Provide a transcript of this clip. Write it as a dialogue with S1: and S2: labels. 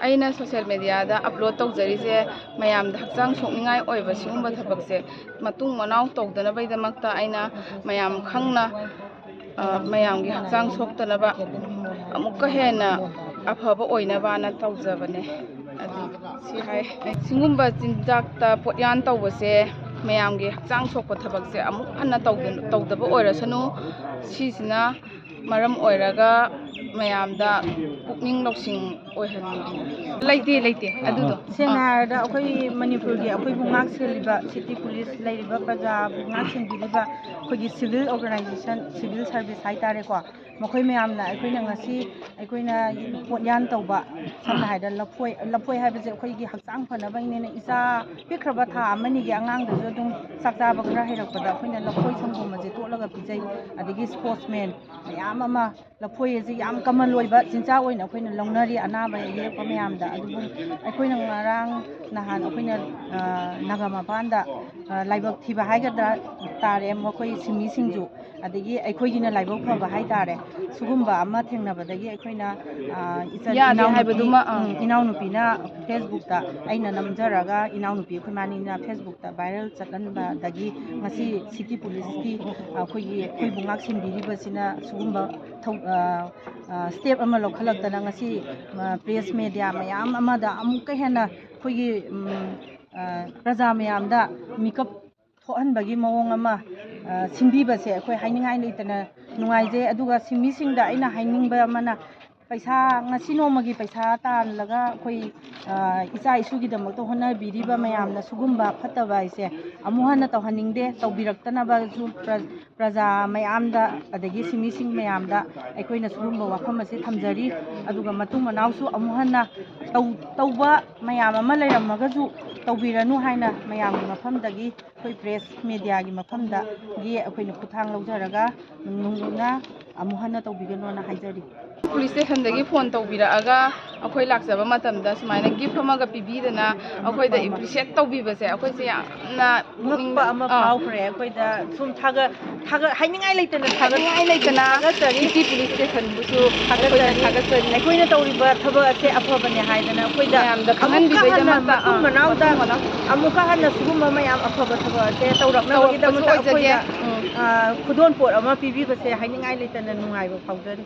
S1: ꯑꯩꯅ ꯁꯣꯁꯤꯌꯦꯜ ꯃꯦꯗꯤꯌꯥꯗ ꯑꯞꯂꯣꯗ ꯇꯧꯖꯔꯤꯁꯦ ꯃꯌꯥꯝꯗ ꯍꯛꯆꯥꯡ ꯁꯣꯛꯅꯤꯡꯉꯥꯏ ꯑꯣꯏꯕ ꯁꯤꯒꯨꯝꯕ ꯊꯕꯛꯁꯦ ꯃꯇꯨꯡ ꯃꯅꯥꯎ ꯇꯧꯗꯅꯕꯒꯤꯗꯃꯛꯇ ꯑꯩꯅ ꯃꯌꯥꯝ ꯈꯪꯅ ꯃꯌꯥꯝꯒꯤ ꯍꯛꯆꯥꯡ ꯁꯣꯛꯇꯅꯕ ꯑꯃꯨꯛꯀ ꯍꯦꯟꯅ ꯑꯐꯕ ꯑꯣꯏꯅꯕꯅ ꯇꯧꯖꯕꯅꯦ ꯑꯗꯨ ꯁꯤ ꯍꯥꯏ ꯁꯤꯒꯨꯝꯕ ꯆꯤꯟꯖꯥꯛꯇ ꯄꯣꯠꯌꯥꯟ ꯇꯧꯕꯁꯦ ꯃꯌꯥꯝꯒꯤ ꯍꯛꯆꯥꯡ ꯁꯣꯛꯄ ꯊꯕꯛꯁꯦ ꯑꯃꯨꯛ ꯍꯟꯅ ꯇꯧꯗꯕ ꯑꯣꯏꯔꯁꯅꯨ ꯁꯤꯁꯤꯅ ꯃꯔꯝ ꯑꯣꯏꯔꯒ ꯃꯌꯥꯝꯗ ꯄꯨꯛꯅꯤꯡ ꯂꯧꯁꯤꯡ ꯑꯣꯏꯍꯟꯅꯤꯡꯉꯤ ꯂꯩꯇꯦ ꯑꯗꯨꯗꯣ
S2: ꯁꯦꯡꯅ ꯍꯥꯏꯔꯕꯗ ꯑꯩꯈꯣꯏ ꯃꯅꯤꯄꯨꯔꯒꯤ ꯑꯩꯈꯣꯏꯕꯨ ꯉꯥꯛ ꯁꯦꯜꯂꯤꯕ ꯁꯤꯇꯤ ꯄꯨꯂꯤꯁ ꯂꯩꯔꯤꯕ ꯄ꯭ꯔꯖꯥꯕꯨ ꯉꯥꯛ ꯁꯦꯟꯕꯤꯔꯤꯕ ꯑꯩꯈꯣꯏꯒꯤ ꯁꯤꯚꯤꯜ ꯑꯣꯔꯒꯅꯥꯏꯖꯦꯁꯟ ꯁꯤꯚꯤꯜ ꯁꯥꯔꯚꯤꯁ ꯍꯥꯏꯇꯥꯔꯦꯀꯣ ꯃꯈꯣꯏ ꯃꯌꯥꯝꯅ ꯑꯩꯈꯣꯏꯅ ꯉꯁꯤ ꯑꯩꯈꯣꯏꯅ ꯄꯣꯠꯌꯥꯟ ꯇꯧꯕ ꯁꯝꯅ ꯍꯥꯏꯔꯕꯗ ꯂꯐꯣꯏ ꯍꯥꯏꯕꯁꯦ ꯑꯩꯈꯣꯏꯒꯤ ꯍꯛꯆꯥꯡ ꯐꯅꯕꯒꯤꯅꯦꯅ ꯏꯆꯥ ꯄꯤꯛꯈ꯭ꯔꯕ ꯊꯥ ꯑꯃꯅꯤꯒꯤ ꯑꯉꯥꯡꯗꯁꯨ ꯑꯗꯨꯝ ꯆꯥꯛ ꯆꯥꯕ ꯈꯔ ꯍꯩꯔꯛꯄꯗ ꯑꯩꯈꯣꯏꯅ ꯂꯐꯣꯏ ꯁꯪꯒꯣꯝ ꯑꯁꯦ ꯇꯣꯠꯂꯒ ꯄꯤꯖꯩ ꯑꯗꯒꯤ ꯁ꯭ꯄꯣꯔꯠꯁꯃꯦꯟ ꯃꯌꯥꯝ ꯑꯃ ꯂꯐꯣꯏ ꯑꯁꯤ ꯌꯥꯝ ꯀꯃꯟ ꯑꯣꯏꯕ ꯆꯤꯟꯖꯥꯛ ꯑꯣꯏꯅ ꯑꯩꯈꯣꯏꯅ ꯂꯧꯅꯔꯤ ꯑꯅꯥꯕ ꯌꯦꯛꯄ ꯃꯌꯥꯝꯗ ꯑꯗꯨꯕꯨ ꯑꯩꯈꯣꯏꯅ ꯉꯔꯥꯡ ꯅꯍꯥꯟ ꯑꯩꯈꯣꯏꯅ ꯅꯥꯒꯥ ꯃꯄꯥꯟꯗ ꯂꯥꯏꯕꯛ ꯊꯤꯕ ꯍꯥꯏꯒꯗ꯭ꯔꯥ ꯇꯥꯔꯦ ꯃꯈꯣꯏ ꯁꯤꯟꯃꯤꯁꯤꯡꯁꯨ ꯑꯗꯒꯤ ꯑꯩꯈꯣꯏꯒꯤꯅ ꯂꯥꯏꯕꯛ ꯐꯕ ꯍꯥꯏꯇꯥꯔꯦ ꯁꯤꯒꯨꯝꯕ ꯑꯃ ꯊꯦꯡꯅꯕꯗꯒꯤ ꯑꯩꯈꯣꯏꯅ ꯏꯅꯥꯎꯅꯨꯄꯤꯅ ꯐꯦꯁꯕꯨꯛꯇ ꯑꯩꯅ ꯅꯝꯖꯔꯒ ꯏꯅꯥꯎꯅꯨꯄꯤ ꯑꯩꯈꯣꯏ ꯃꯥꯅꯤꯅ ꯐꯦꯁꯕꯨꯛꯇ ꯚꯥꯏꯔꯦꯜ ꯆꯠꯍꯟꯕꯗꯒꯤ ꯉꯁꯤ ꯁꯤꯇꯤ ꯄꯨꯂꯤꯁꯀꯤ ꯑꯩꯈꯣꯏꯕꯨ ꯉꯥꯛ ꯁꯦꯟꯕꯤꯔꯤꯕꯁꯤꯅ ꯁꯤꯒꯨꯝꯕ ꯁ꯭ꯇꯦꯞ ꯑꯃ ꯂꯧꯈꯠꯂꯛꯇꯅ ꯉꯁꯤ ꯄ꯭ꯔꯦꯁ ꯃꯦꯗꯤꯌꯥ ꯃꯌꯥꯝ ꯑꯃꯗ ꯑꯃꯨꯛꯀ ꯍꯦꯟꯅ ꯑꯩꯈꯣꯏꯒꯤ ꯄ꯭ꯔꯖꯥ ꯃꯌꯥꯝꯗ ꯃꯤꯀꯞ ꯊꯣꯛꯍꯟꯕꯒꯤ ꯃꯑꯣꯡ ꯑꯃ ꯁꯤꯟꯕꯤꯕꯁꯦ ꯑꯩꯈꯣꯏ ꯍꯥꯏꯅꯤꯡꯉꯥꯏ ꯂꯩꯇꯅ ꯅꯨꯡꯉꯥꯏꯖꯩ ꯑꯗꯨꯒ ꯁꯤꯟꯃꯤꯁꯤꯡꯗ ꯑꯩꯅ ꯍꯥꯏꯅꯤꯡꯕ ꯑꯃꯅ ꯄꯩꯁꯥ ꯉꯁꯤ ꯅꯣꯡꯃꯒꯤ ꯄꯩꯁꯥ ꯇꯥꯜꯂꯒ ꯑꯩꯈꯣই ꯏꯆꯥ ꯏꯁꯨꯒꯤꯗꯃꯛꯇ ꯍꯣꯠꯅꯕꯤꯔꯤꯕ ꯃꯌꯥꯝꯅ ꯁꯤꯒꯨꯝꯕ ꯐꯠꯇꯕ ꯍꯥꯏꯁꯦ ꯑꯃꯨꯛ ꯍꯟꯅ ꯇꯧꯍꯟꯅꯤꯡꯗꯦ ꯇꯧꯕꯤꯔꯛꯇꯅꯕꯁꯨ ꯄ꯭ꯔꯖꯥ ꯃꯌꯥꯝꯗ ꯑꯗꯒꯤ ꯁꯤꯟꯃꯤꯁꯤꯡ ꯃꯌꯥꯝꯗ ꯑꯩꯈꯣꯏꯅ ꯁꯤꯒꯨꯝꯕ ꯋꯥꯐꯝ ꯑꯁꯤ ꯊꯝꯖꯔꯤ ꯑꯗꯨꯒ ꯃꯇꯨꯡ ꯃꯅꯥꯎꯁꯨ ꯑꯃꯨꯛ ꯍꯟꯅ ꯇꯧꯕ ꯃꯌꯥꯝ ꯑꯃ ꯂꯩꯔꯝꯃꯒꯁꯨ ꯇꯧꯕꯤꯔꯅꯨ ꯍꯥꯏꯅ ꯃꯌꯥꯝꯒꯤ ꯃꯐꯝꯗꯒꯤ ꯑꯩꯈꯣꯏ ꯄ꯭ꯔꯦꯁ ꯃꯦꯗꯤꯌꯥꯒꯤ ꯃꯐꯝꯗꯒꯤ ꯑꯩꯈꯣꯏꯅ ꯈꯨꯠꯊꯥꯡ ꯂꯧꯖꯔꯒ ꯅꯨꯡꯅ ꯑꯃꯨꯛ ꯍꯟꯅ ꯇꯧꯕꯤꯒꯅꯣꯅ ꯍꯥꯏꯖꯔꯤ
S1: ꯄꯨꯂꯤꯁ ꯁ꯭ꯇꯦꯁꯟꯗꯒꯤ ꯐꯣꯟ ꯇꯧꯕꯤꯔꯛꯑꯒ ꯑꯩꯈꯣꯏ ꯂꯥꯛꯆꯕ ꯃꯇꯝꯗ ꯁꯨꯃꯥꯏꯅ ꯒꯤꯐ ꯑꯃꯒ ꯄꯤꯕꯤꯗꯅ ꯑꯩꯈꯣꯏꯗ ꯑꯦꯄ꯭ꯔꯤꯁꯤꯌꯦꯠ ꯇꯧꯕꯤꯕꯁꯦ ꯑꯩꯈꯣꯏꯁꯦ ꯌꯥꯝꯅ
S2: ꯉꯛꯄ ꯑꯃ ꯐꯥꯎꯈ꯭ꯔꯦ ꯑꯩꯈꯣꯏꯗ ꯁꯨꯝ ꯍꯥꯏꯅꯤꯡꯉꯥꯏ ꯂꯩꯇꯅ ꯊꯥꯒꯠꯆꯔꯤ
S1: ꯁꯤꯇꯤ ꯄꯨꯂꯤꯁ ꯁ꯭ꯇꯦꯁꯟꯕꯨꯁꯨ
S2: ꯊꯥꯒꯠꯆꯔꯤ ꯑꯩꯈꯣꯏꯅ ꯇꯧꯔꯤꯕ ꯊꯕꯛ ꯑꯁꯦ ꯑꯐꯕꯅꯦ ꯍꯥꯏꯗꯅ ꯑꯩꯈꯣꯏꯗ ꯑꯃꯨꯛꯀ ꯍꯟꯅ ꯃꯇꯨꯡ ꯃꯅꯥꯎꯗ ꯑꯃꯨꯛꯀ ꯍꯟꯅ ꯁꯤꯒꯨꯝꯕ ꯃꯌꯥꯝ ꯑꯐꯕ ꯊꯕꯛ ꯑꯁꯦ ꯇꯧꯔꯛꯅꯕꯒꯤꯗꯃꯛꯇ ꯑꯩꯈꯣꯏꯗ ꯈꯨꯗꯣꯜꯄꯣꯠ ꯑꯃ ꯄꯤꯕꯤꯕꯁꯦ ꯍꯥꯏꯅꯤꯡꯉꯥꯏ ꯂꯩꯇꯅ ꯅꯨꯡꯉꯥꯏꯕ ꯐꯥꯎꯖꯔꯤ